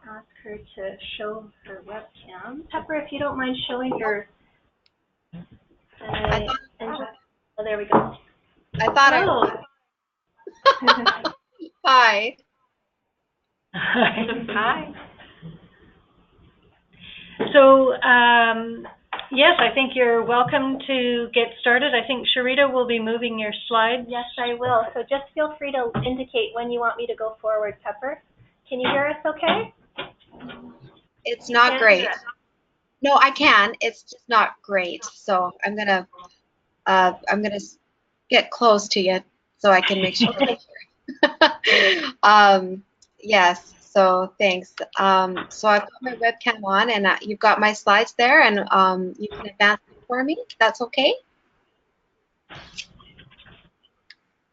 ask her to show her webcam. Pepper, if you don't mind showing your. Oh, there we go. I thought Hi. Hi. So, yes, I think you're welcome to get started. I think Sharita will be moving your slides. Yes, I will. So just feel free to indicate when you want me to go forward, Pepper. Can you hear us okay? It's not great. No, I can. It's just not great. So I'm gonna get close to you so I can make sure. Yes. So thanks. So I've got my webcam on, and you've got my slides there, and you can advance it for me. That's okay.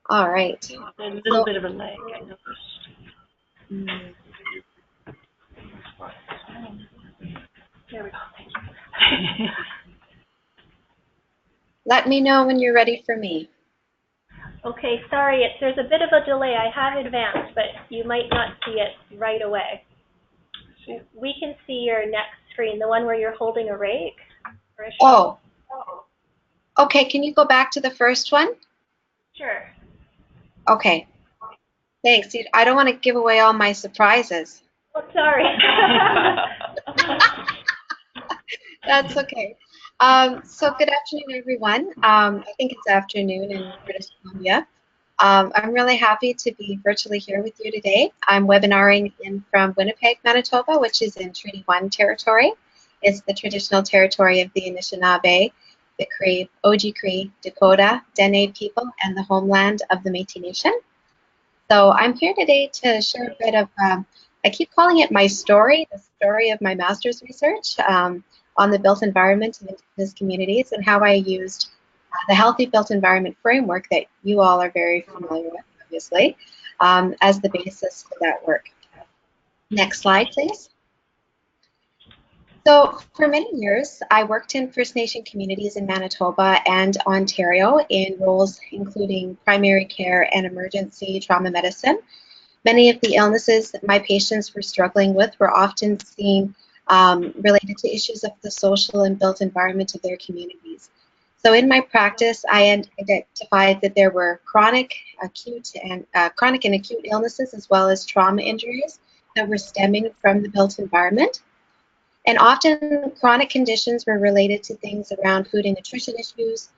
All right. A little bit of a lag, I noticed. There we go. Let me know when you're ready for me. Okay, sorry, there's a bit of a delay. I have advanced, but you might not see it right away. We can see your next screen, the one where you're holding a rake. Or a shovel. Oh. Okay, can you go back to the first one? Sure. Okay. Thanks. I don't want to give away all my surprises. Oh, sorry. That's okay. So good afternoon, everyone. I think it's afternoon in British Columbia. I'm really happy to be virtually here with you today. I'm webinaring in from Winnipeg, Manitoba, which is in Treaty 1 territory. It's the traditional territory of the Anishinaabe, the Cree, Oji-Cree, Dakota, Dene people, and the homeland of the Métis Nation. So I'm here today to share a bit of, I keep calling it my story, the story of my master's research on the built environment of Indigenous communities and how I used the Healthy Built Environment Framework that you all are very familiar with, obviously, as the basis for that work. Next slide, please. So for many years, I worked in First Nation communities in Manitoba and Ontario in roles including primary care and emergency trauma medicine. Many of the illnesses that my patients were struggling with were often seen related to issues of the social and built environment of their communities. So in my practice, I identified that there were chronic and acute illnesses as well as trauma injuries that were stemming from the built environment. And often chronic conditions were related to things around food and nutrition issues,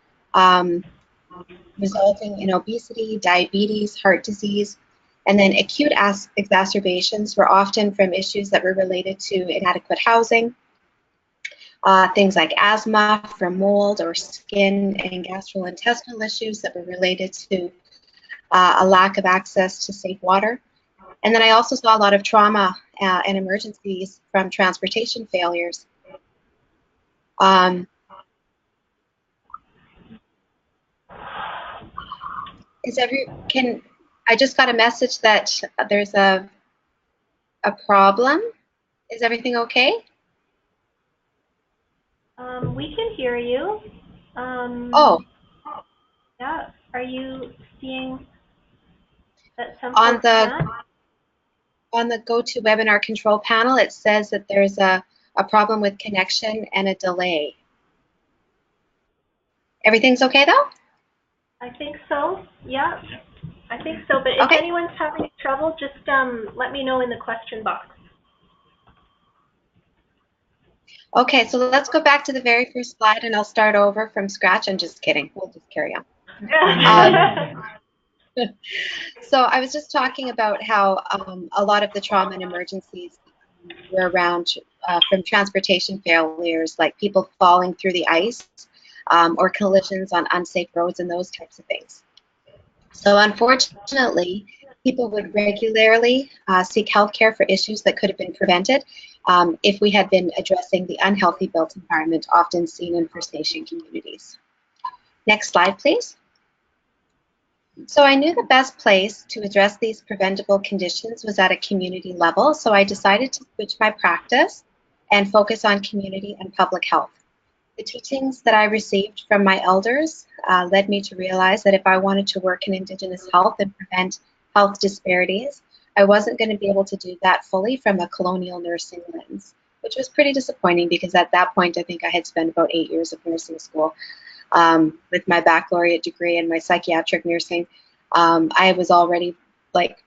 resulting in obesity, diabetes, heart disease. And then acute exacerbations were often from issues that were related to inadequate housing, things like asthma from mold or skin and gastrointestinal issues that were related to a lack of access to safe water. And then I also saw a lot of trauma and emergencies from transportation failures. I just got a message that there's a problem. Is everything okay? We can hear you. Oh. Yeah. Are you seeing that something on the GoToWebinar control panel, it says that there's a problem with connection and a delay. Everything's okay though? I think so. Yeah, I think so. But if anyone's having trouble, just let me know in the question box. Okay, so let's go back to the very first slide and I'll start over from scratch. I'm just kidding. We'll just carry on. So I was just talking about how a lot of the trauma and emergencies were around from transportation failures, like people falling through the ice or collisions on unsafe roads and those types of things. So unfortunately, people would regularly seek health care for issues that could have been prevented if we had been addressing the unhealthy built environment often seen in First Nation communities. Next slide, please. So I knew the best place to address these preventable conditions was at a community level, so I decided to switch my practice and focus on community and public health. The teachings that I received from my elders led me to realize that if I wanted to work in Indigenous health and prevent health disparities, I wasn't going to be able to do that fully from a colonial nursing lens, which was pretty disappointing because at that point, I think I had spent about 8 years of nursing school. With my baccalaureate degree and my psychiatric nursing, I was already like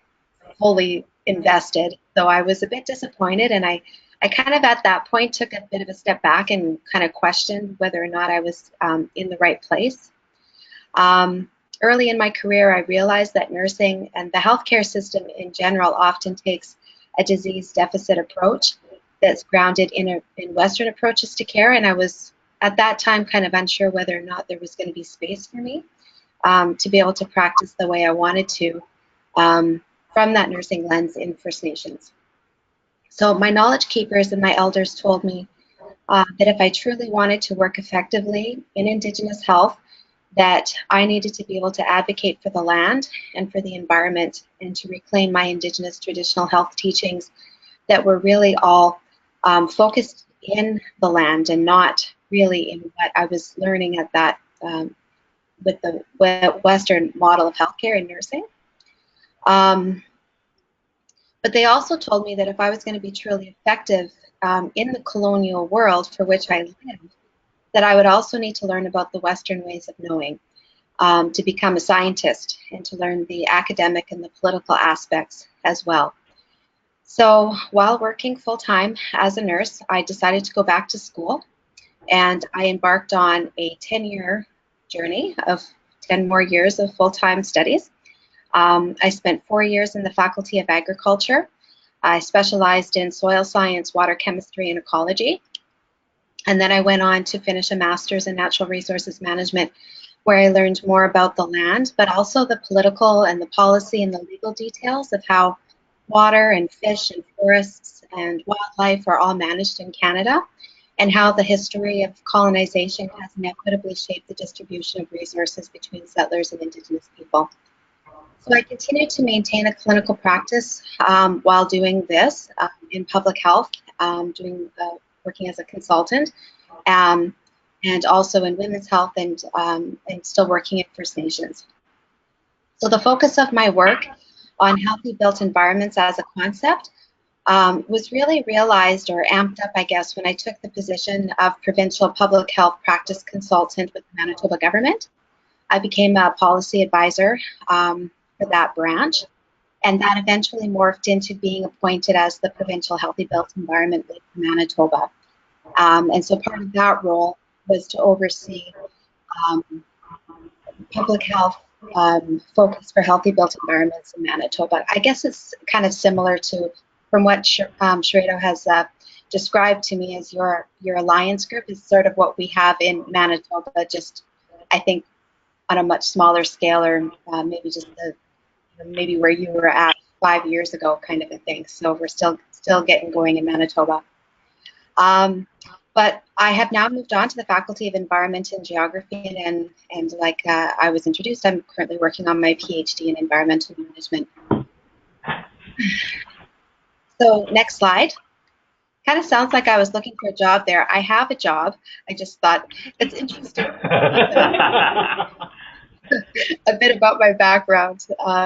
fully invested. So I was a bit disappointed, and I kind of at that point took a bit of a step back and kind of questioned whether or not I was in the right place. Early in my career, I realized that nursing and the healthcare system in general often takes a disease deficit approach that's grounded in Western approaches to care, and I was at that time kind of unsure whether or not there was going to be space for me to be able to practice the way I wanted to from that nursing lens in First Nations. So my knowledge keepers and my elders told me that if I truly wanted to work effectively in Indigenous health, that I needed to be able to advocate for the land and for the environment and to reclaim my Indigenous traditional health teachings that were really all focused in the land and not really in what I was learning at that with the Western model of healthcare and nursing. But they also told me that if I was going to be truly effective in the colonial world for which I lived, that I would also need to learn about the Western ways of knowing, to become a scientist and to learn the academic and the political aspects as well. So while working full-time as a nurse, I decided to go back to school, and I embarked on a 10-year journey of 10 more years of full-time studies. I spent 4 years in the Faculty of Agriculture. I specialized in soil science, water chemistry, and ecology. And then I went on to finish a master's in natural resources management, where I learned more about the land, but also the political and the policy and the legal details of how water and fish and forests and wildlife are all managed in Canada, and how the history of colonization has inevitably shaped the distribution of resources between settlers and Indigenous people. So I continued to maintain a clinical practice while doing this in public health, working as a consultant, and also in women's health and still working in First Nations. So the focus of my work on healthy built environments as a concept was really realized or amped up, I guess, when I took the position of provincial public health practice consultant with the Manitoba government. I became a policy advisor for that branch, and that eventually morphed into being appointed as the provincial healthy built environment lead for Manitoba. And so part of that role was to oversee public health focus for healthy built environments in Manitoba. I guess it's kind of similar to from what Shredo has described to me as your alliance group is sort of what we have in Manitoba, just I think on a much smaller scale, or maybe just maybe where you were at 5 years ago, kind of a thing. So we're still getting going in Manitoba. But I have now moved on to the Faculty of Environment and Geography, and like I was introduced, I'm currently working on my PhD in environmental management. So next slide. Kind of sounds like I was looking for a job there. I have a job. I just thought it's interesting. A bit about my background,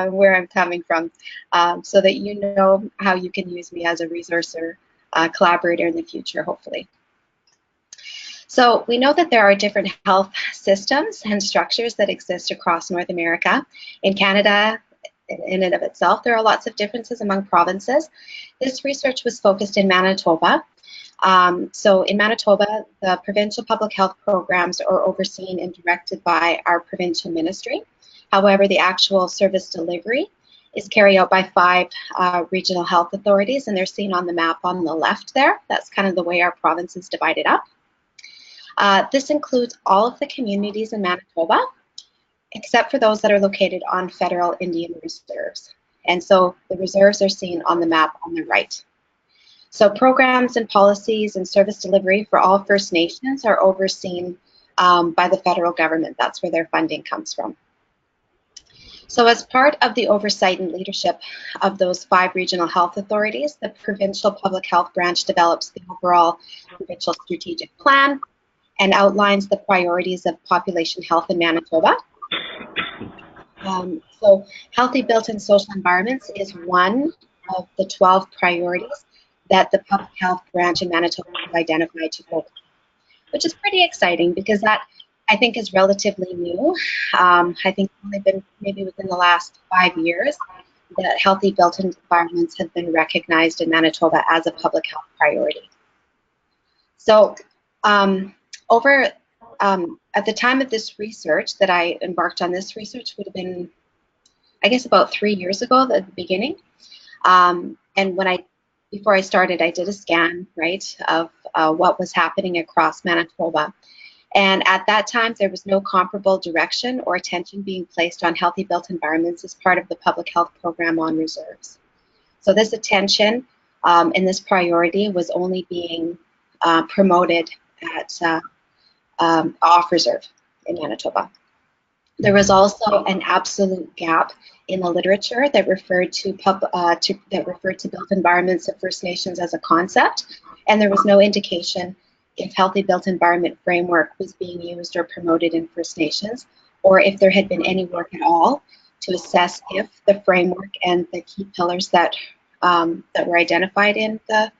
where I'm coming from, so that you know how you can use me as a resource or collaborator in the future, hopefully. So we know that there are different health systems and structures that exist across North America. In Canada, in and of itself, there are lots of differences among provinces. This research was focused in Manitoba. So in Manitoba, the provincial public health programs are overseen and directed by our provincial ministry. However, the actual service delivery is carried out by 5 regional health authorities, and they're seen on the map on the left there. That's kind of the way our province is divided up. This includes all of the communities in Manitoba, except for those that are located on federal Indian reserves. And so the reserves are seen on the map on the right. So programs and policies and service delivery for all First Nations are overseen by the federal government. That's where their funding comes from. So as part of the oversight and leadership of those 5 regional health authorities, the provincial public health branch develops the overall provincial strategic plan and outlines the priorities of population health in Manitoba. So healthy built and social environments is one of the 12 priorities that the public health branch in Manitoba has identified to focus, which is pretty exciting because that, I think, is relatively new. I think only been maybe within the last 5 years that healthy built environments have been recognized in Manitoba as a public health priority. So at the time of this research, that I embarked on this research would have been, I guess, about 3 years ago at the beginning. And before I started, I did a scan, right, of what was happening across Manitoba. And at that time, there was no comparable direction or attention being placed on healthy built environments as part of the public health program on reserves. So this attention and this priority was only being promoted at off reserve in Manitoba. There was also an absolute gap in the literature that referred to built environments of First Nations as a concept, and there was no indication if healthy built environment framework was being used or promoted in First Nations, or if there had been any work at all to assess if the framework and the key pillars that were identified in the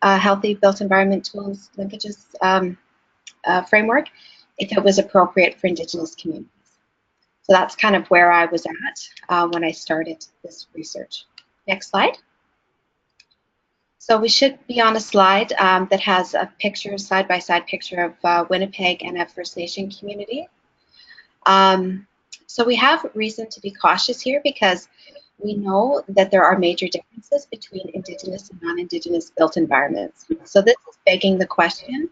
healthy built environment tools linkages framework, if it was appropriate for Indigenous communities. So that's kind of where I was at when I started this research. Next slide. So we should be on a slide that has a picture, side-by-side picture of Winnipeg and a First Nation community. So we have reason to be cautious here because we know that there are major differences between Indigenous and non-Indigenous built environments. So this is begging the question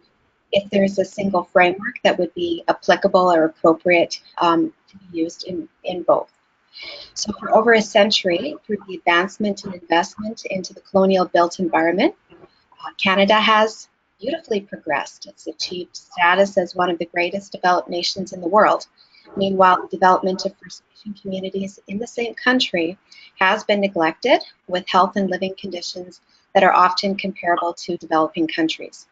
if there's a single framework that would be applicable or appropriate to be used in both. So for over a century, through the advancement and investment into the colonial built environment, Canada has beautifully progressed. It's achieved status as one of the greatest developed nations in the world. Meanwhile, the development of First Nation communities in the same country has been neglected, with health and living conditions that are often comparable to developing countries.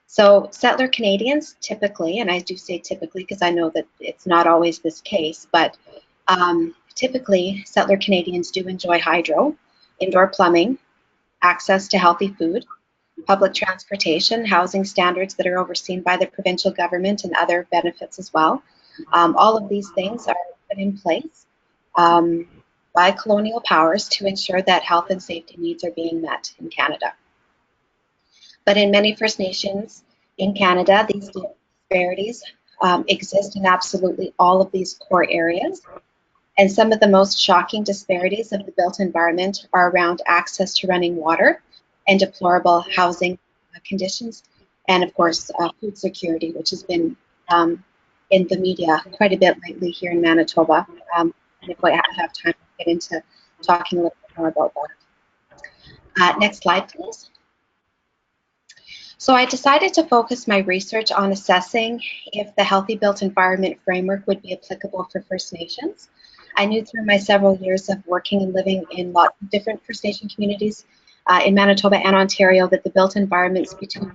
So settler Canadians typically, and I do say typically because I know that it's not always this case, but typically settler Canadians do enjoy hydro, indoor plumbing, access to healthy food, public transportation, housing standards that are overseen by the provincial government, and other benefits as well. All of these things are put in place by colonial powers to ensure that health and safety needs are being met in Canada. But in many First Nations in Canada, these disparities exist in absolutely all of these core areas. And some of the most shocking disparities of the built environment are around access to running water and deplorable housing conditions, and of course, food security, which has been in the media quite a bit lately here in Manitoba. And if I have time, I'll get into talking a little bit more about that. Next slide, please. So I decided to focus my research on assessing if the Healthy Built Environment Framework would be applicable for First Nations. I knew through my several years of working and living in lots of different First Nation communities in Manitoba and Ontario that the built environments between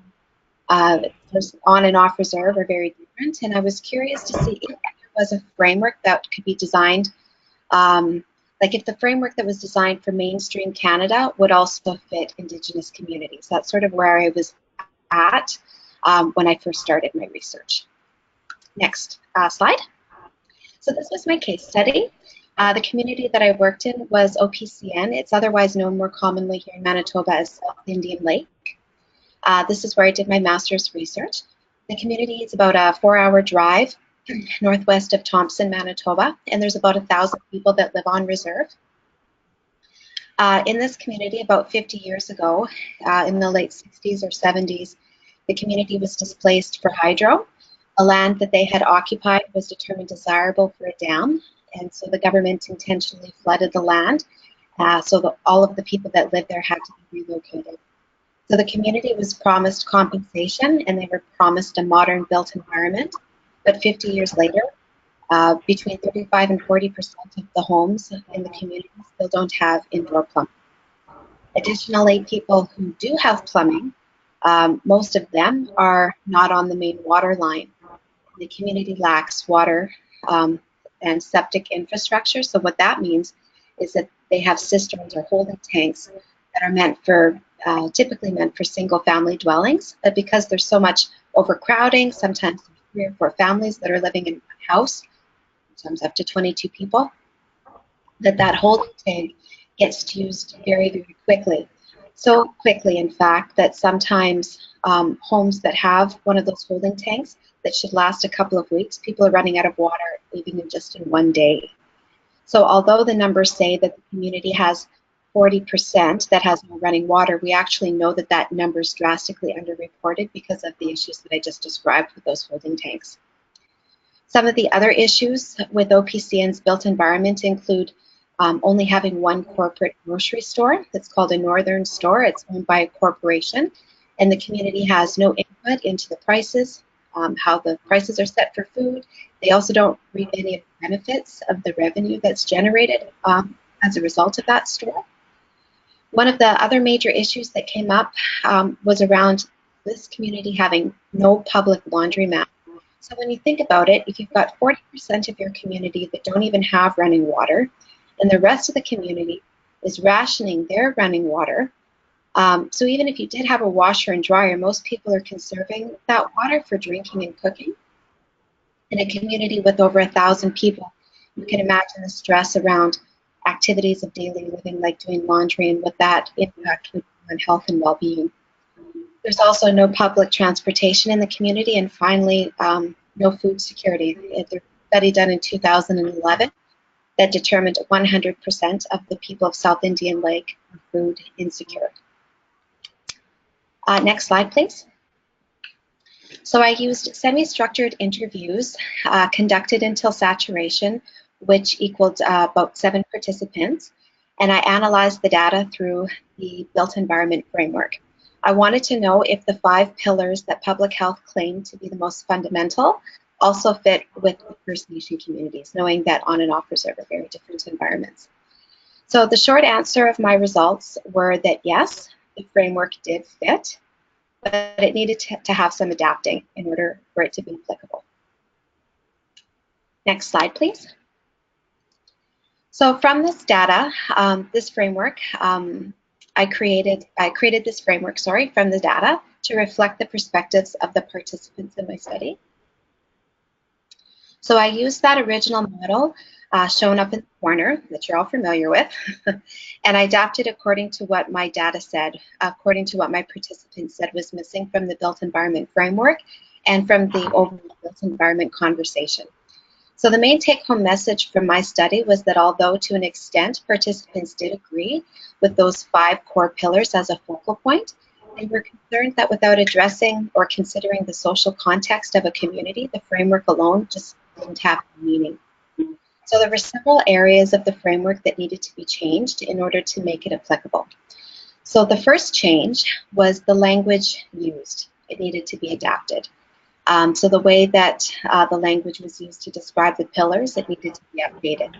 on and off reserve are very different. And I was curious to see if there was a framework that could be designed, like if the framework that was designed for mainstream Canada would also fit Indigenous communities. That's sort of where I was at when I first started my research. Next slide. So this was my case study. The community that I worked in was OPCN. It's otherwise known more commonly here in Manitoba as South Indian Lake. This is where I did my master's research. The community is about a 4-hour drive northwest of Thompson, Manitoba, and there's about 1,000 people that live on reserve. In this community, about 50 years ago, in the late 60s or 70s, the community was displaced for hydro. A land that they had occupied was determined desirable for a dam, and so the government intentionally flooded the land, so that all of the people that lived there had to be relocated. So the community was promised compensation, and they were promised a modern built environment, but 50 years later, between 35 and 40% of the homes in the community still don't have indoor plumbing. Additionally, people who do have plumbing, most of them are not on the main water line. The community lacks water and septic infrastructure. So what that means is that they have cisterns or holding tanks that are meant for, typically meant for single-family dwellings. But because there's so much overcrowding, sometimes 3 or 4 families that are living in one house, sometimes up to 22 people, that holding tank gets used very, very quickly. So quickly, in fact, that sometimes homes that have one of those holding tanks that should last a couple of weeks, people are running out of water, leaving it just in one day. So although the numbers say that the community has 40% that has no running water, we actually know that that number is drastically underreported because of the issues that I just described with those holding tanks. Some of the other issues with OPCN's built environment include only having one corporate grocery store that's called a Northern Store. It's owned by a corporation, and the community has no input into the prices, how the prices are set for food. They also don't reap any of the benefits of the revenue that's generated as a result of that store. One of the other major issues that came up was around this community having no public laundromat. So when you think about it, if you've got 40% of your community that don't even have running water, and the rest of the community is rationing their running water, so even if you did have a washer and dryer, most people are conserving that water for drinking and cooking. In a community with over 1,000 people, you can imagine the stress around activities of daily living, like doing laundry, and what that impact would be on health and well-being. There's also no public transportation in the community, and finally, no food security. There's a study done in 2011 that determined 100% of the people of South Indian Lake are food insecure. Next slide, please. So I used semi-structured interviews conducted until saturation, which equaled about 7 participants, and I analyzed the data through the built environment framework. I wanted to know if the 5 pillars that public health claimed to be the most fundamental also fit with the First Nation communities, knowing that on and off reserve are very different environments. So the short answer of my results were that yes, the framework did fit, but it needed to have some adapting in order for it to be applicable. Next slide, please. So from this data, this framework, I created this framework, from the data to reflect the perspectives of the participants in my study. So I used that original model shown up in the corner that you're all familiar with, and I adapted according to what my data said, according to what my participants said was missing from the built environment framework and from the overall built environment conversation. So the main take-home message from my study was that although to an extent participants did agree with those 5 core pillars as a focal point, they were concerned that without addressing or considering the social context of a community, the framework alone just didn't have meaning. So there were several areas of the framework that needed to be changed in order to make it applicable. So the first change was the language used. It needed to be adapted. So the way that the language was used to describe the pillars, it needed to be updated.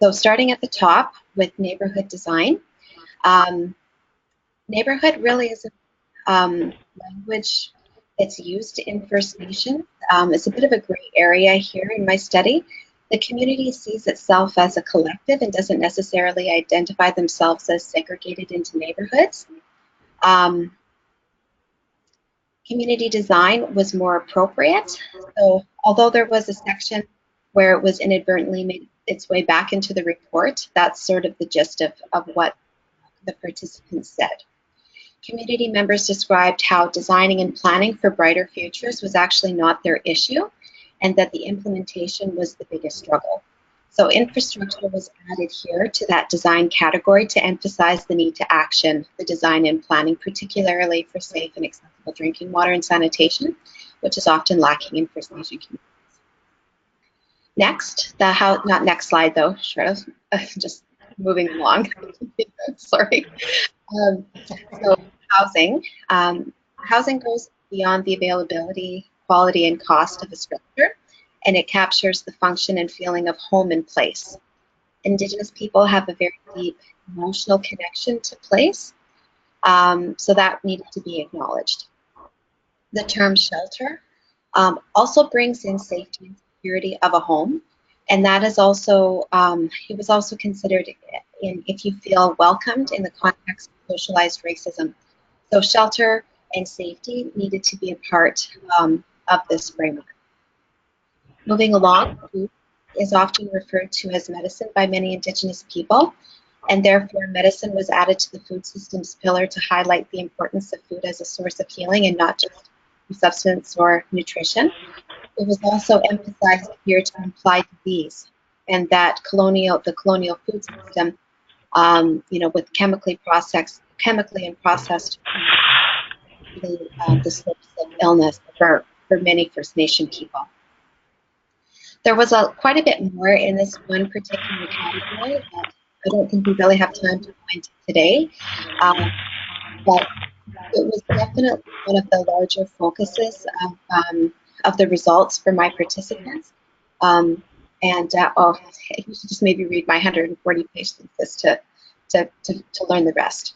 So starting at the top with neighborhood design, neighborhood really is a language that's used in First Nations. It's a bit of a gray area here in my study. The community sees itself as a collective and doesn't necessarily identify themselves as segregated into neighborhoods. Community design was more appropriate. So although there was a section where it was inadvertently made its way back into the report, that's sort of the gist of what the participants said. Community members described how designing and planning for brighter futures was actually not their issue, and that the implementation was the biggest struggle. So infrastructure was added here to that design category to emphasize the need to action the design and planning, particularly for safe and accessible drinking water and sanitation, which is often lacking in First Nation communities. Next, not next slide though, just moving along, sorry. So housing. Housing goes beyond the availability, quality, and cost of a structure, and it captures the function and feeling of home and place. Indigenous people have a very deep emotional connection to place, so that needed to be acknowledged. The term shelter also brings in safety and security of a home, And that is also, it was also considered in if you feel welcomed in the context of socialized racism. So shelter and safety needed to be a part of this framework. Moving along, food is often referred to as medicine by many Indigenous people, and therefore medicine was added to the food systems pillar to highlight the importance of food as a source of healing and not just substance or nutrition. It was also emphasized here to imply disease, and that the colonial food system, with chemically and processed the source of illness for many First Nation people. There was quite a bit more in this one particular category that I don't think we really have time to go into today, but it was definitely one of the larger focuses of the results for my participants. You should just maybe read my 140-page thesis to learn the rest.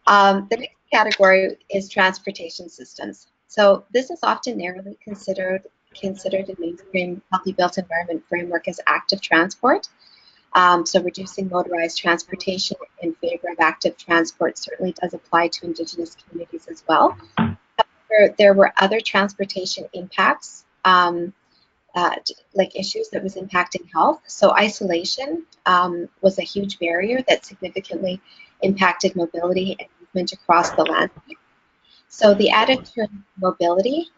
The next category is transportation systems. So this is often narrowly considered in mainstream healthy built environment framework as active transport. So reducing motorized transportation in favor of active transport certainly does apply to Indigenous communities as well. However, there were other transportation impacts, like issues that was impacting health. So isolation was a huge barrier that significantly impacted mobility and movement across the landscape. So the added term mobility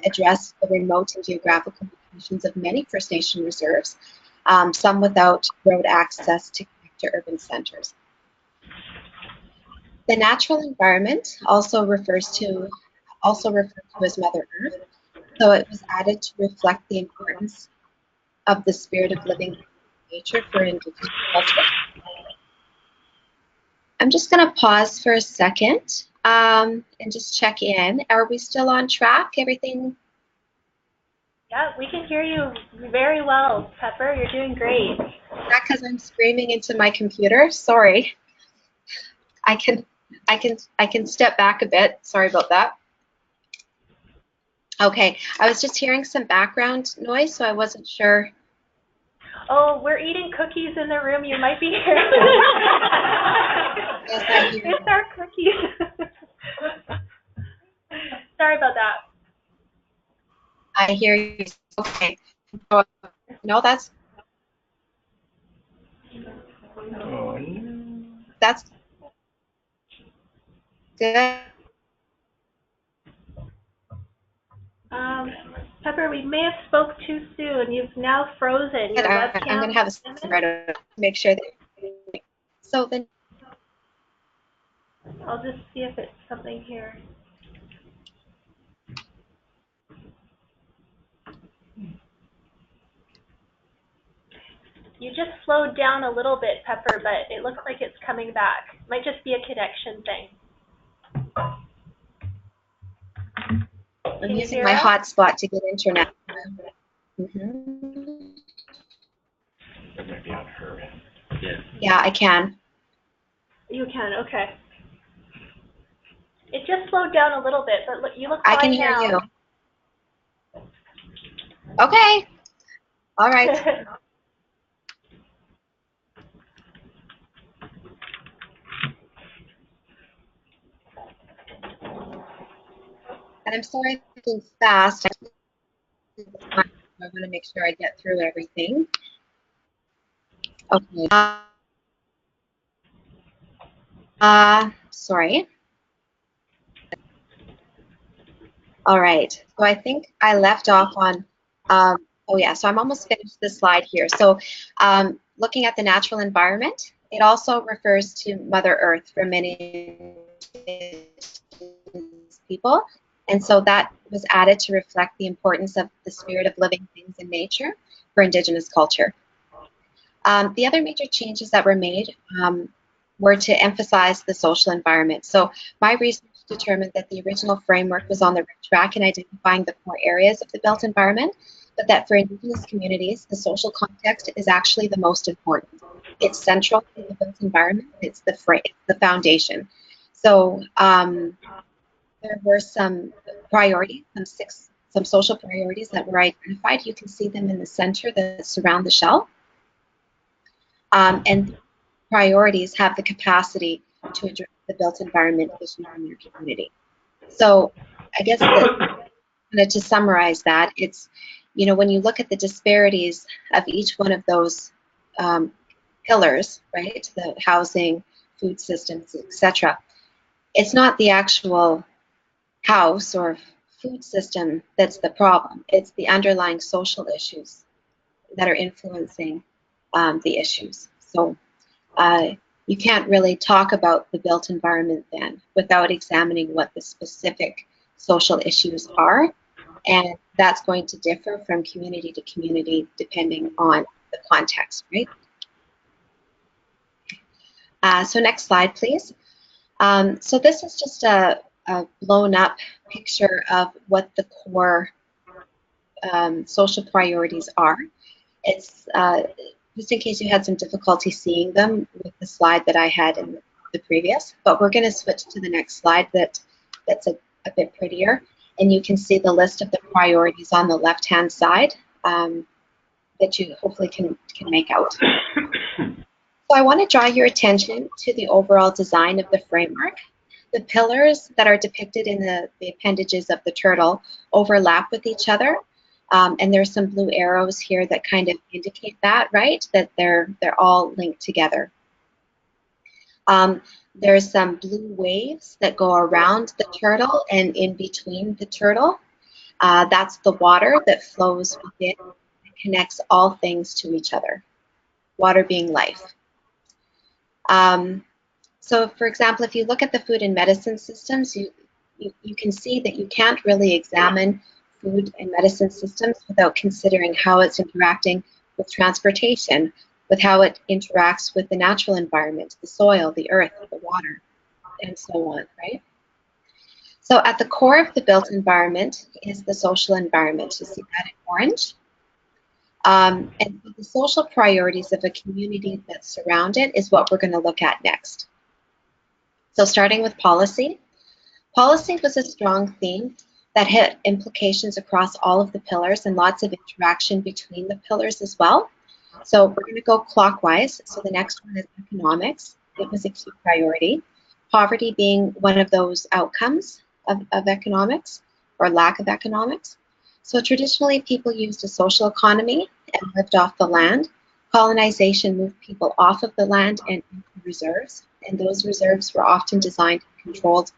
addressed the remote and geographical locations of many First Nation reserves, some without road access to connect to urban centers. The natural environment also referred to as Mother Earth. So it was added to reflect the importance of the spirit of living nature for Indigenous culture. I'm just going to pause for a second and just check in. Are we still on track? Everything? Yeah, we can hear you very well, Pepper. You're doing great. Is that because I'm screaming into my computer? Sorry. I can step back a bit. Sorry about that. Okay, I was just hearing some background noise, so I wasn't sure. Oh, we're eating cookies in the room. You might be hearing. Yes, I hear. It's our cookies. Sorry about that. I hear you. Okay. No, that's good. Pepper, we may have spoke too soon. You've now frozen your webcam. I'm going to have a second to make sure that. So then. I'll just see if it's something here. You just slowed down a little bit, Pepper, but it looks like it's coming back. Might just be a connection thing. I'm using my hotspot to get internet. Mm-hmm. It might be on her end. Yeah, I can. You can, okay. It just slowed down a little bit, but look, you look fine now. I can hear you. Okay. All right. And I'm sorry if I'm fast. I want to make sure I get through everything. Okay. Sorry. All right. So I think I left off on, so I'm almost finished this slide here. So looking at the natural environment, it also refers to Mother Earth for many people. And so that was added to reflect the importance of the spirit of living things in nature for Indigenous culture. The other major changes that were made were to emphasize the social environment. So my research determined that the original framework was on the right track in identifying the core areas of the built environment, but that for Indigenous communities, the social context is actually the most important. It's central to the built environment. It's the foundation. So there were some priorities, some some social priorities that were identified. You can see them in the center that surround the shell. And priorities have the capacity to address the built environment issues in your community. So I guess to summarize that, it's, you know, when you look at the disparities of each one of those pillars, right, the housing, food systems, etc., it's not the actual house or food system that's the problem. It's the underlying social issues that are influencing the issues. So you can't really talk about the built environment then without examining what the specific social issues are, and that's going to differ from community to community depending on the context, right? So next slide, please. So this is just a blown up picture of what the core social priorities are. It's just in case you had some difficulty seeing them with the slide that I had in the previous, but we're going to switch to the next slide that's a bit prettier, and you can see the list of the priorities on the left-hand side that you hopefully can make out. So I want to draw your attention to the overall design of the framework. The pillars that are depicted in the appendages of the turtle overlap with each other. And there's some blue arrows here that kind of indicate that, right? That they're all linked together. There's some blue waves that go around the turtle and in between the turtle. That's the water that flows within and connects all things to each other. Water being life. So, for example, if you look at the food and medicine systems, you can see that you can't really examine food and medicine systems without considering how it's interacting with transportation, with how it interacts with the natural environment, the soil, the earth, the water, and so on, right? So at the core of the built environment is the social environment. You see that in orange. And the social priorities of a community that surround it is what we're going to look at next. So starting with policy. Policy was a strong theme that had implications across all of the pillars and lots of interaction between the pillars as well. So we're going to go clockwise. So the next one is economics. It was a key priority. Poverty being one of those outcomes of economics or lack of economics. So traditionally people used a social economy and lived off the land. Colonization moved people off of the land and into reserves. And those reserves were often designed and controlled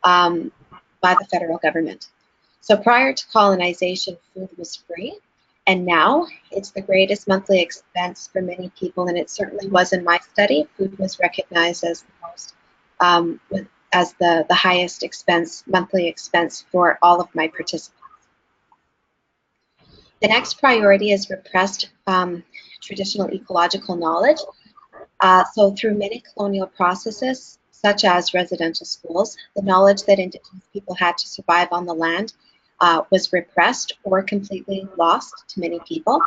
by the federal government. So prior to colonization, food was free, and now it's the greatest monthly expense for many people, and it certainly was in my study. Food was recognized as the most, as the highest expense, monthly expense for all of my participants. The next priority is repressed traditional ecological knowledge. So through many colonial processes, such as residential schools, the knowledge that Indigenous people had to survive on the land was repressed or completely lost to many people.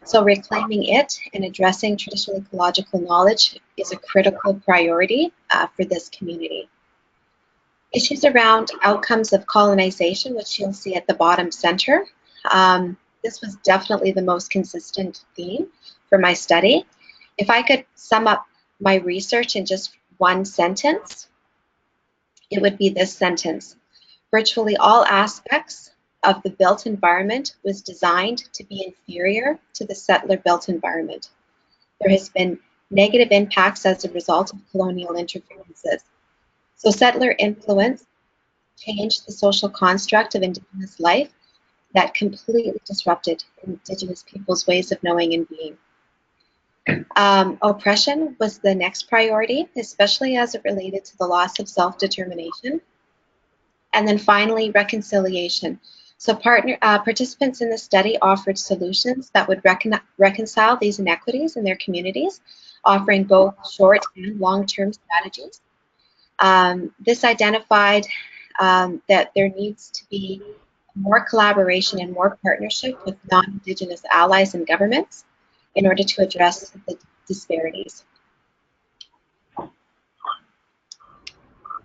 So reclaiming it and addressing traditional ecological knowledge is a critical priority for this community. Issues around outcomes of colonization, which you'll see at the bottom center. This was definitely the most consistent theme for my study. If I could sum up my research in just one sentence, it would be this sentence. Virtually all aspects of the built environment was designed to be inferior to the settler-built environment. There has been negative impacts as a result of colonial interferences. So settler influence changed the social construct of Indigenous life that completely disrupted Indigenous people's ways of knowing and being. Oppression was the next priority, especially as it related to the loss of self-determination. And then finally, reconciliation. So participants in the study offered solutions that would reconcile these inequities in their communities, offering both short and long-term strategies. This identified that there needs to be more collaboration and more partnership with non-Indigenous allies and governments in order to address the disparities.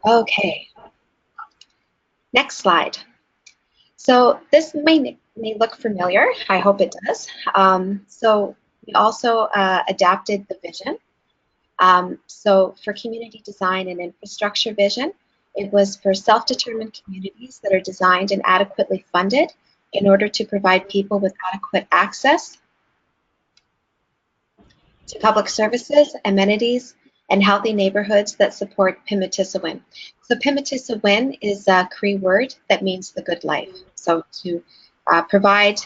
Okay, next slide. So this may look familiar. I hope it does. So we also adapted the vision. So for community design and infrastructure vision, it was for self-determined communities that are designed and adequately funded in order to provide people with adequate access to public services, amenities, and healthy neighborhoods that support Bimaadiziwin. So Bimaadiziwin is a Cree word that means the good life. So to provide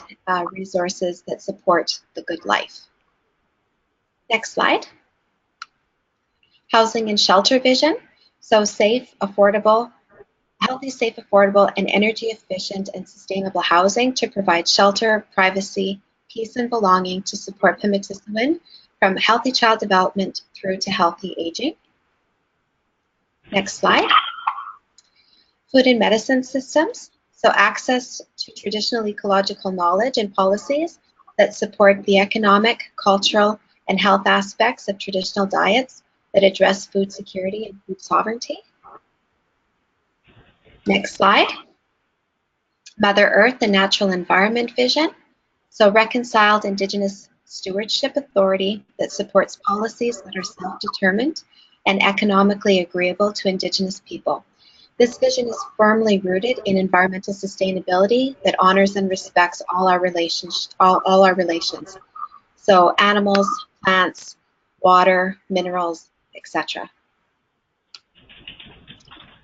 resources that support the good life. Next slide. Housing and shelter vision. So safe, affordable, healthy, safe, affordable, and energy efficient and sustainable housing to provide shelter, privacy, peace, and belonging to support Bimaadiziwin from healthy child development through to healthy aging. Next slide. Food and medicine systems. So access to traditional ecological knowledge and policies that support the economic, cultural, and health aspects of traditional diets that address food security and food sovereignty. Next slide. Mother Earth and natural environment vision. So reconciled Indigenous stewardship authority that supports policies that are self-determined and economically agreeable to Indigenous people. This vision is firmly rooted in environmental sustainability that honors and respects all our relations. So animals, plants, water, minerals, etc.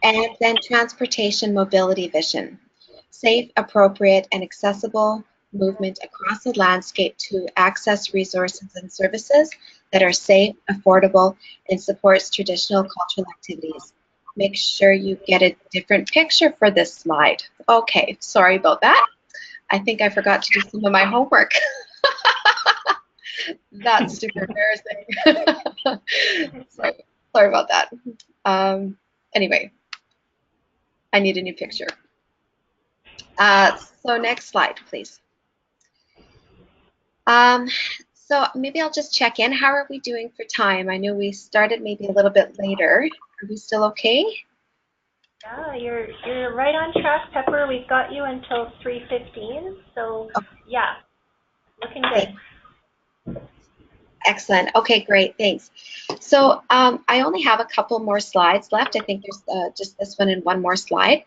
And then transportation mobility vision. Safe, appropriate, and accessible movement across the landscape to access resources and services that are safe, affordable, and supports traditional cultural activities. Make sure you get a different picture for this slide. Okay, sorry about that. I think I forgot to do some of my homework. That's super embarrassing. sorry about that. Anyway, I need a new picture. So next slide, please. So maybe I'll just check in. How are we doing for time? I know we started maybe a little bit later. Are we still okay? Yeah, you're right on track, Pepper. We've got you until 3:15. So yeah, looking good. Excellent. Okay, great. Thanks. So I only have a couple more slides left. I think there's just this one and one more slide.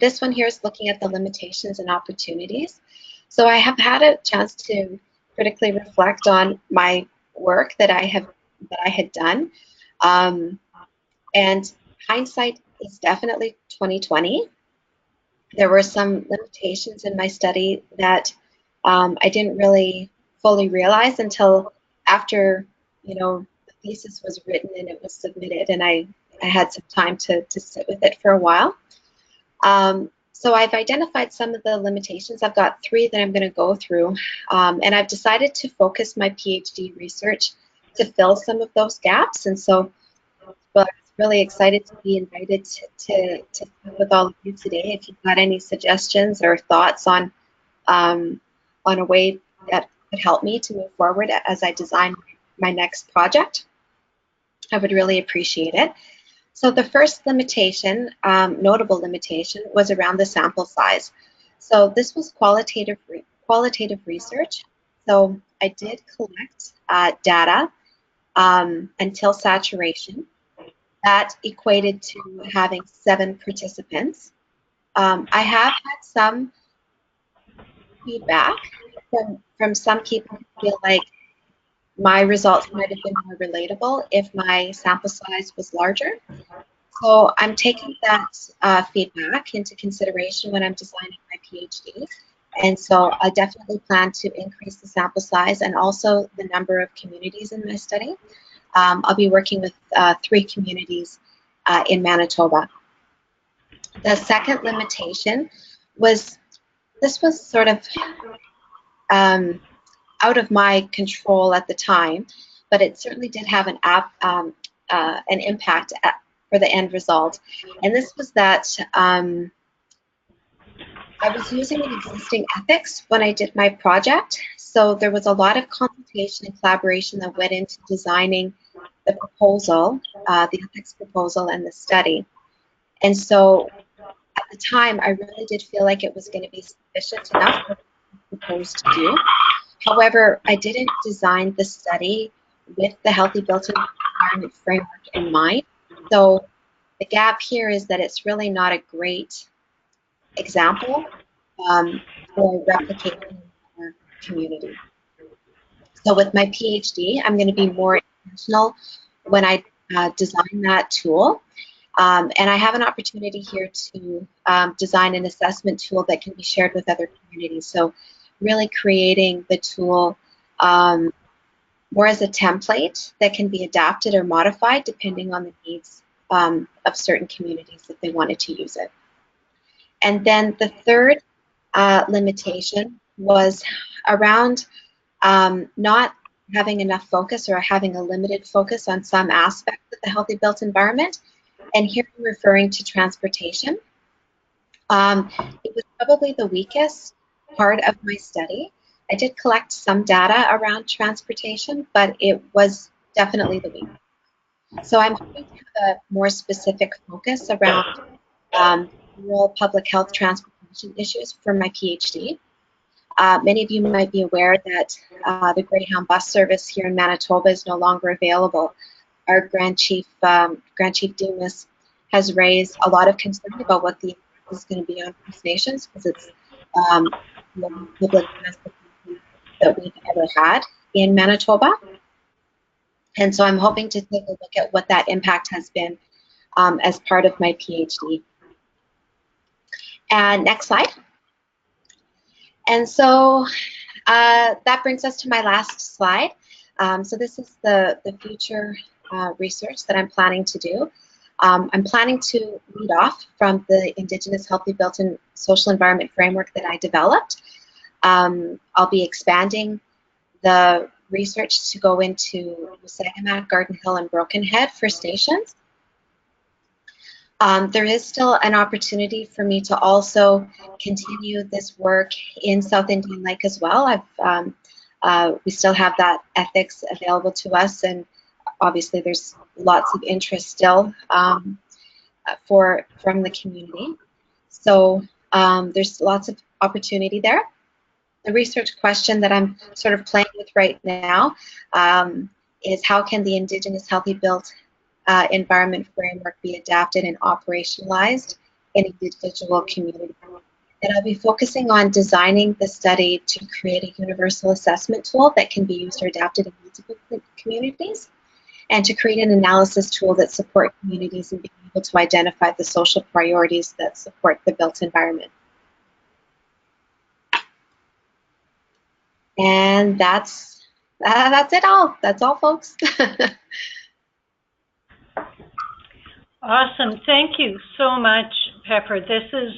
This one here is looking at the limitations and opportunities. So I have had a chance to critically reflect on my work that I had done, and hindsight is definitely 2020. There were some limitations in my study that I didn't really fully realize until after, the thesis was written and it was submitted, and I had some time to sit with it for a while. So I've identified some of the limitations. I've got 3 that I'm going to go through, and I've decided to focus my PhD research to fill some of those gaps. And so, well, I'm really excited to be invited to speak with all of you today. If you've got any suggestions or thoughts on a way that could help me to move forward as I design my next project, I would really appreciate it. So the first limitation, notable limitation, was around the sample size. So this was qualitative research. So I did collect data until saturation. That equated to having 7 participants. I have had some feedback from some people who feel like my results might have been more relatable if my sample size was larger. So I'm taking that feedback into consideration when I'm designing my PhD. And so I definitely plan to increase the sample size and also the number of communities in my study. I'll be working with 3 communities in Manitoba. The second limitation was, this was sort of out of my control at the time, but it certainly did have an impact for the end result. And this was that I was using an existing ethics when I did my project. So there was a lot of consultation and collaboration that went into designing the proposal, the ethics proposal and the study. And so at the time, I really did feel like it was going to be sufficient enough for what I proposed to do. However, I didn't design the study with the Healthy Built Environment framework in mind. So the gap here is that it's really not a great example for replicating in our community. So with my PhD, I'm going to be more intentional when I design that tool. And I have an opportunity here to design an assessment tool that can be shared with other communities. So really creating the tool more as a template that can be adapted or modified depending on the needs of certain communities if they wanted to use it. And then the third limitation was around not having enough focus or having a limited focus on some aspects of the healthy built environment. And here I'm referring to transportation. It was probably the weakest part of my study. I did collect some data around transportation, but it was definitely the weakest. So I'm hoping to have a more specific focus around rural public health transportation issues for my PhD. Many of you might be aware that the Greyhound bus service here in Manitoba is no longer available. Our Grand Chief Dumas has raised a lot of concern about what the impact is going to be on First Nations because it's the public transportation that we've ever had in Manitoba. And so I'm hoping to take a look at what that impact has been as part of my PhD. And next slide. And so that brings us to my last slide. So this is the future research that I'm planning to do. I'm planning to lead off from the Indigenous Healthy Built and Social Environment Framework that I developed. I'll be expanding the research to go into Saginaw, Garden Hill, and Broken Head First Nations. There is still an opportunity for me to also continue this work in South Indian Lake as well. We still have that ethics available to us, and obviously there's lots of interest still from the community. So there's lots of opportunity there. The research question that I'm sort of playing with right now is how can the Indigenous Healthy Built Environment Framework be adapted and operationalized in individual communities? And I'll be focusing on designing the study to create a universal assessment tool that can be used or adapted in multiple communities, and to create an analysis tool that supports communities in being able to identify the social priorities that support the built environment. And that's it all. That's all, folks. Awesome. Thank you so much, Pepper. This is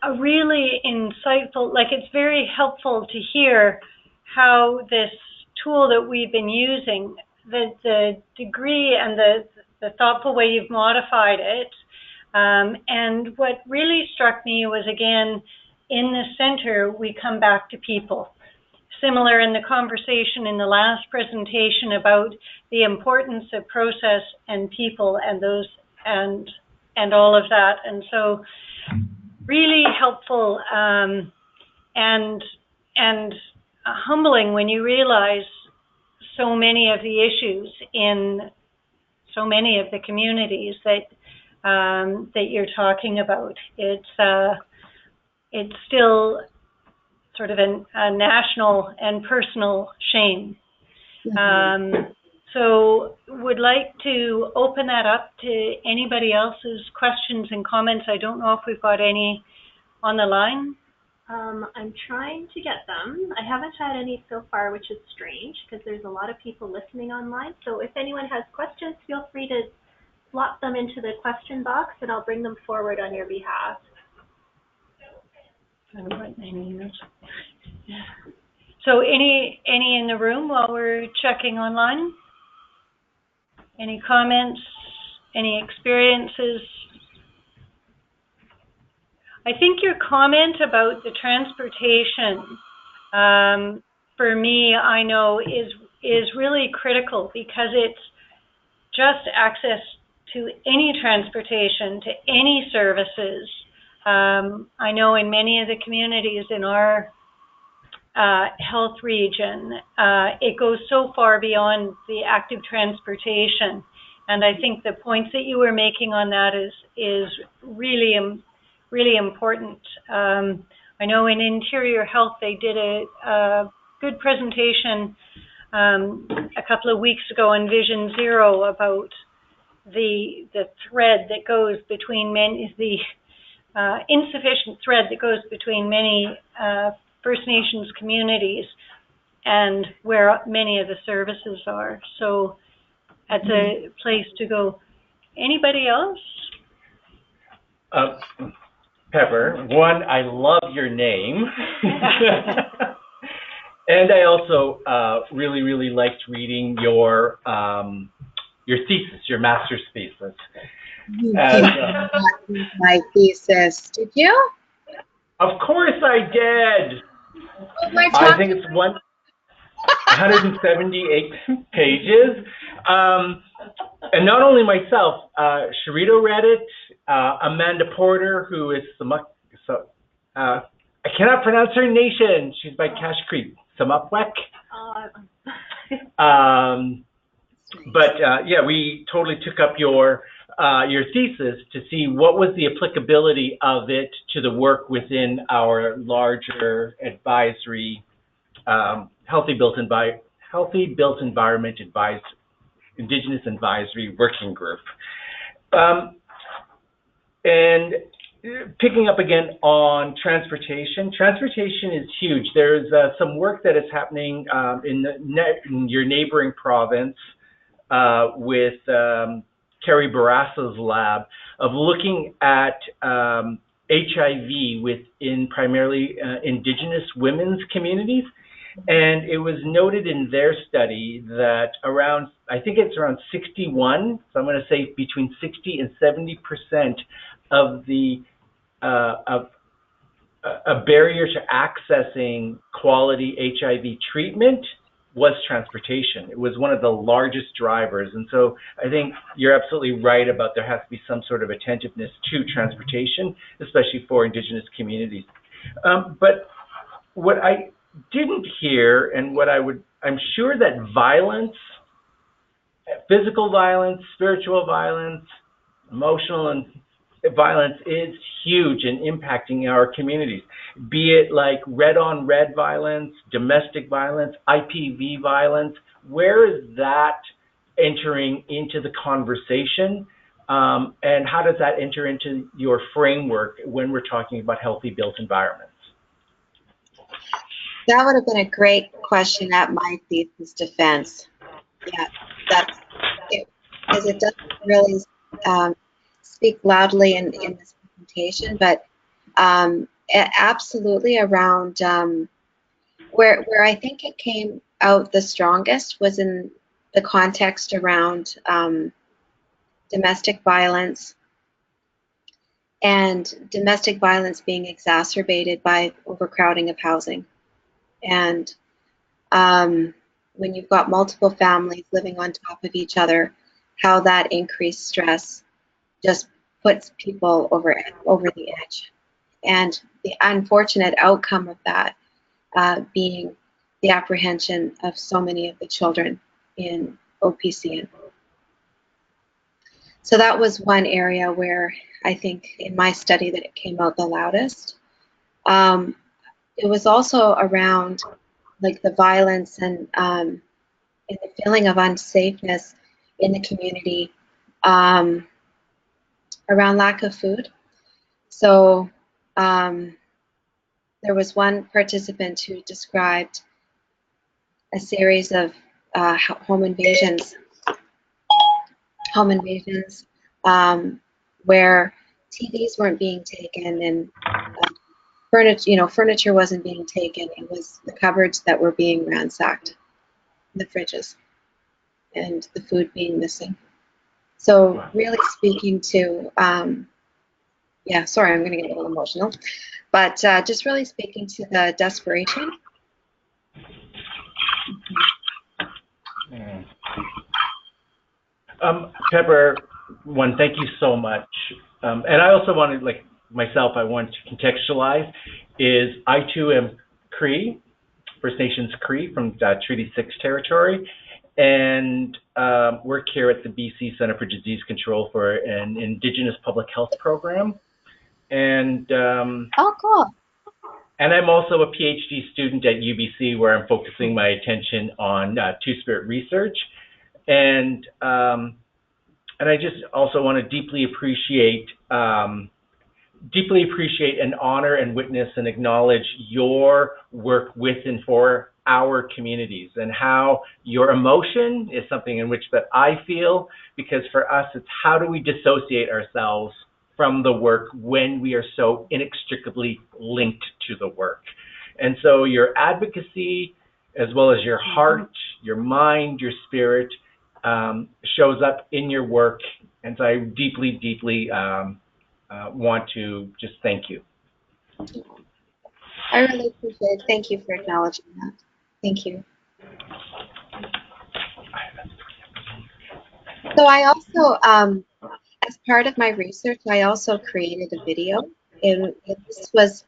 a really insightful, it's very helpful to hear how this tool that we've been using, the degree and the thoughtful way you've modified it. And what really struck me was, again, in the center, we come back to people. Similar in the conversation in the last presentation about the importance of process and people and those and all of that. And so really helpful and humbling when you realize so many of the issues in so many of the communities that that you're talking about. It's still sort of a national and personal shame. Mm-hmm. So would like to open that up to anybody else's questions and comments. I don't know if we've got any on the line. I'm trying to get them. I haven't had any so far, which is strange because there's a lot of people listening online. So if anyone has questions, feel free to slot them into the question box and I'll bring them forward on your behalf. I don't write my emails. So any in the room while we're checking online? Any comments? Any experiences? I think your comment about the transportation, for me, I know is really critical because it's just access to any transportation, to any services. I know in many of the communities in our health region, it goes so far beyond the active transportation. And I think the points that you were making on that is really, really important. I know in Interior Health, they did a good presentation a couple of weeks ago on Vision Zero about the thread that goes between many, the insufficient thread that goes between many First Nations communities and where many of the services are. So that's a place to go. Anybody else? Pepper, one, I love your name. And I also really, really liked reading your thesis, your master's thesis. You did not read my thesis, did you? Of course I did. I think it's 178 pages. And not only myself, Sharito read it, Amanda Porter, who is I cannot pronounce her nation. She's by Cache Creek, Samapwek. Yeah, we totally took up your thesis to see what was the applicability of it to the work within our larger advisory, Healthy Built Environment Indigenous Advisory Working Group. And picking up again on transportation is huge. There's some work that is happening in your neighboring province with Carrie Barassa's lab of looking at HIV within primarily Indigenous women's communities. And it was noted in their study that I think it's around 61, so I'm going to say between 60 and 70% of the a barrier to accessing quality HIV treatment was transportation. It was one of the largest drivers. And so I think you're absolutely right about there has to be some sort of attentiveness to transportation, especially for Indigenous communities. But what I didn't hear, and I'm sure that violence, physical violence, spiritual violence, emotional and violence is huge in impacting our communities, be it like red-on-red violence, domestic violence, IPV violence. Where is that entering into the conversation? And how does that enter into your framework when we're talking about healthy built environments? That would have been a great question at my thesis defense. Yeah, that's it, because it doesn't really speak loudly in this presentation, but absolutely around where I think it came out the strongest was in the context around domestic violence, and domestic violence being exacerbated by overcrowding of housing. And when you've got multiple families living on top of each other, how that increased stress just puts people over the edge. And the unfortunate outcome of that being the apprehension of so many of the children in OPCN. So that was one area where I think in my study that it came out the loudest. It was also around like the violence and the feeling of unsafeness in the community around lack of food. So there was one participant who described a series of home invasions where TVs weren't being taken and furniture wasn't being taken. It was the cupboards that were being ransacked, the fridges, and the food being missing. So really speaking to, sorry, I'm going to get a little emotional, but just really speaking to the desperation. Pepper, one, thank you so much. And I also wanted, like myself, I want to contextualize, is I too am Cree, First Nations Cree from Treaty 6 territory, and work here at the BC Centre for Disease Control for an Indigenous public health program. And Oh, cool. and I'm also a PhD student at UBC, where I'm focusing my attention on Two-Spirit research. And I just also want to deeply appreciate and honor and witness and acknowledge your work with and for our communities, and how your emotion is something in which that I feel, because for us, it's how do we dissociate ourselves from the work when we are so inextricably linked to the work. And so your advocacy, as well as your heart, your mind, your spirit, shows up in your work. And so I deeply, deeply want to just thank you. I really appreciate it. Thank you for acknowledging that. Thank you. So I also, as part of my research, I also created a video. And this was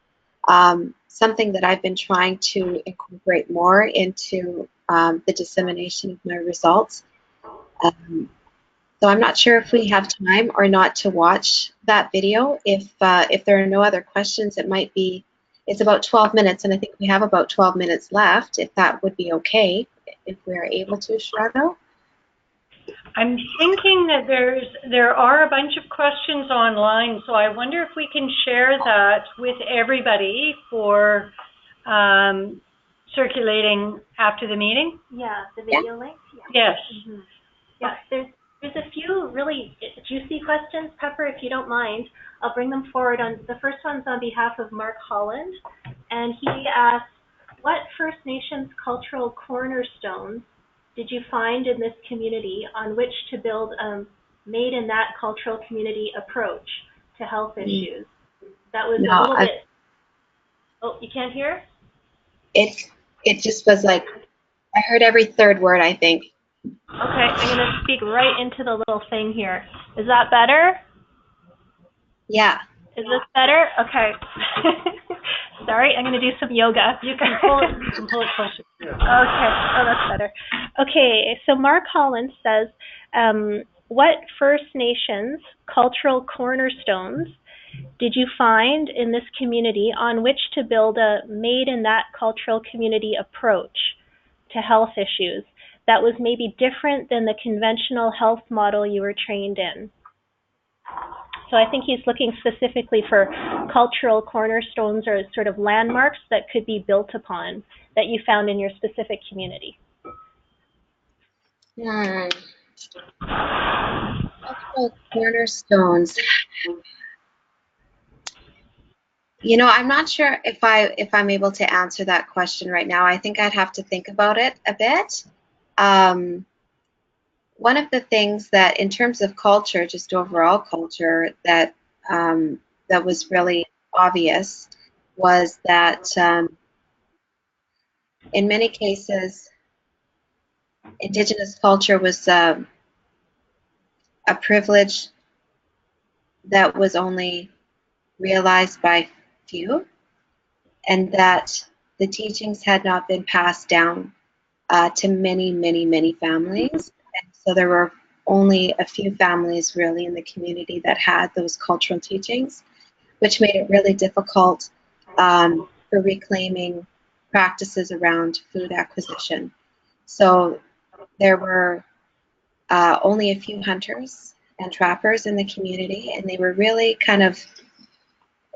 something that I've been trying to incorporate more into the dissemination of my results. So I'm not sure if we have time or not to watch that video. If there are no other questions, it might be, it's about 12 minutes, and I think we have about 12 minutes left, if that would be okay, if we're able to, Shardo. I'm thinking that there are a bunch of questions online, so I wonder if we can share that with everybody for circulating after the meeting. Yeah, the video link. Yes. Mm-hmm. Yeah, there's a few really juicy questions, Pepper, if you don't mind. I'll bring them forward. The first one's on behalf of Mark Holland, and he asked, what First Nations cultural cornerstones did you find in this community on which to build a made in that cultural community approach to health issues? That was a little bit, oh, you can't hear? It just was like, I heard every third word, I think. Okay, I'm going to speak right into the little thing here. Is that better? Yeah. Is this better? Okay. Sorry, I'm going to do some yoga. You can pull it closer. Okay. Oh, that's better. Okay, so Mark Holland says, what First Nations cultural cornerstones did you find in this community on which to build a made in that cultural community approach to health issues that was maybe different than the conventional health model you were trained in? So I think he's looking specifically for cultural cornerstones or sort of landmarks that could be built upon that you found in your specific community. Cultural cornerstones. You know, I'm not sure if I'm able to answer that question right now. I think I'd have to think about it a bit. One of the things that, in terms of culture, just overall culture, that that was really obvious was that in many cases, Indigenous culture was a privilege that was only realized by few, and that the teachings had not been passed down to many, many, many families. And so there were only a few families really in the community that had those cultural teachings, which made it really difficult for reclaiming practices around food acquisition. So there were only a few hunters and trappers in the community, and they were really kind of,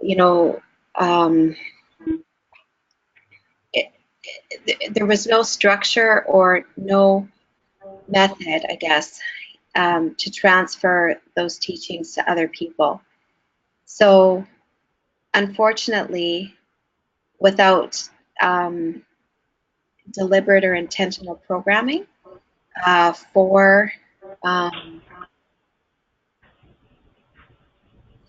you know, there was no structure or no method, I guess, to transfer those teachings to other people. So unfortunately, without deliberate or intentional programming for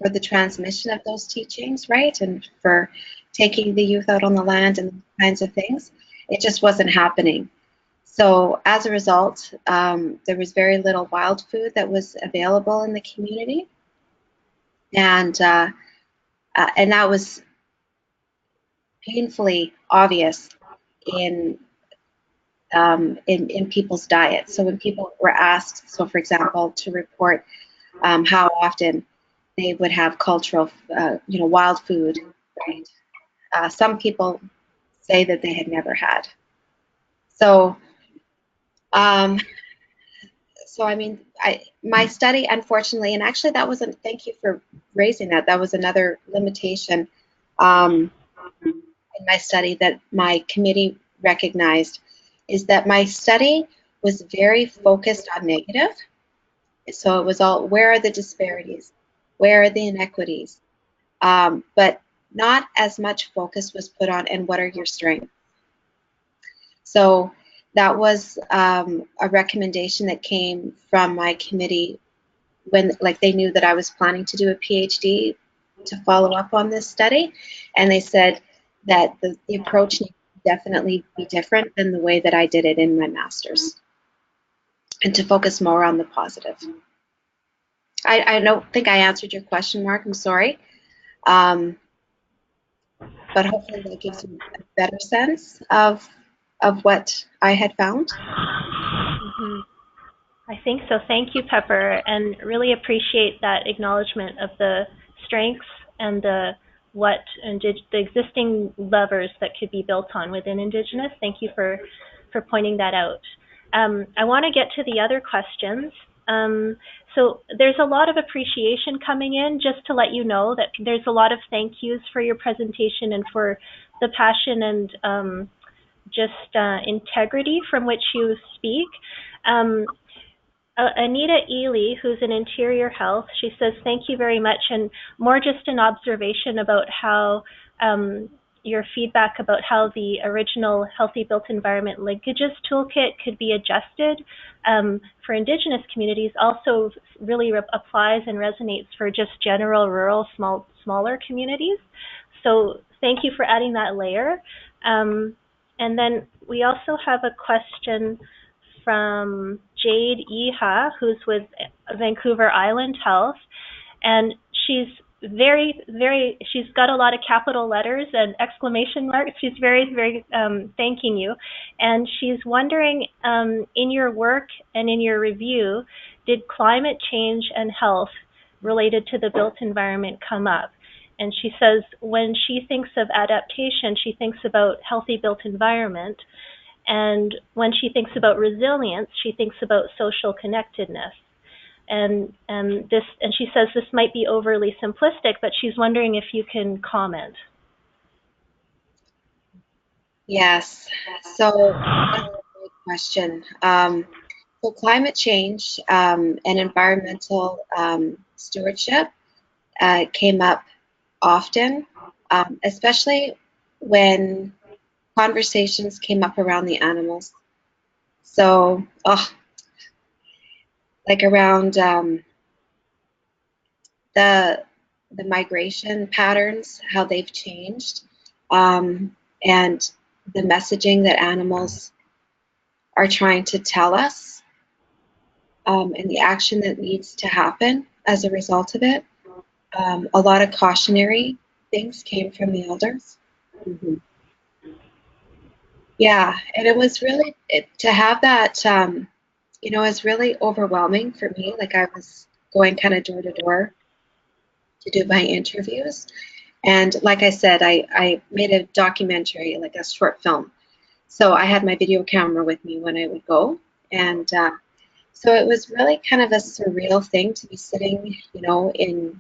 the transmission of those teachings, right, and for taking the youth out on the land and kinds of things, it just wasn't happening. So as a result, there was very little wild food that was available in the community, and that was painfully obvious in people's diets. So when people were asked, so for example, to report how often they would have cultural, wild food, right? Some people say that they had never had. So, I mean, my study, unfortunately, and actually that wasn't, thank you for raising that. That was another limitation in my study that my committee recognized, is that my study was very focused on negative. So it was all, where are the disparities? Where are the inequities? But not as much focus was put on, and what are your strengths? So that was a recommendation that came from my committee when, like, they knew that I was planning to do a PhD to follow up on this study, and they said that the approach needs to definitely be different than the way that I did it in my master's, and to focus more on the positive. I don't think I answered your question, Mark. I'm sorry. But hopefully that gives you a better sense of what I had found. Mm-hmm. I think so. Thank you, Pepper, and really appreciate that acknowledgement of the strengths and the existing levers that could be built on within Indigenous. Thank you for pointing that out. I want to get to the other questions. So there's a lot of appreciation coming in, just to let you know that there's a lot of thank yous for your presentation and for the passion and integrity from which you speak. Anita Ely, who's in Interior Health, she says, thank you very much, and more just an observation about how your feedback about how the original Healthy Built Environment Linkages Toolkit could be adjusted for Indigenous communities also really applies and resonates for just general rural smaller communities. So thank you for adding that layer. And then we also have a question from Jade Iha, who's with Vancouver Island Health, and she's she's got a lot of capital letters and exclamation marks. She's very thanking you, and she's wondering, in your work and in your review, did climate change and health related to the built environment come up? And she says when she thinks of adaptation, she thinks about healthy built environment. And when she thinks about resilience, she thinks about social connectedness. And she says this might be overly simplistic, but she's wondering if you can comment. Yes. So that's a great question. So climate change and environmental stewardship came up often, especially when conversations came up around the animals. So, like around the migration patterns, how they've changed, and the messaging that animals are trying to tell us, and the action that needs to happen as a result of it. A lot of cautionary things came from the elders. Mm-hmm. Yeah, and it was really, to have that, it was really overwhelming for me. Like, I was going kind of door to door to do my interviews. And like I said, I made a documentary, like a short film. So I had my video camera with me when I would go. And so it was really kind of a surreal thing to be sitting, in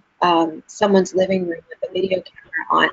someone's living room with a video camera on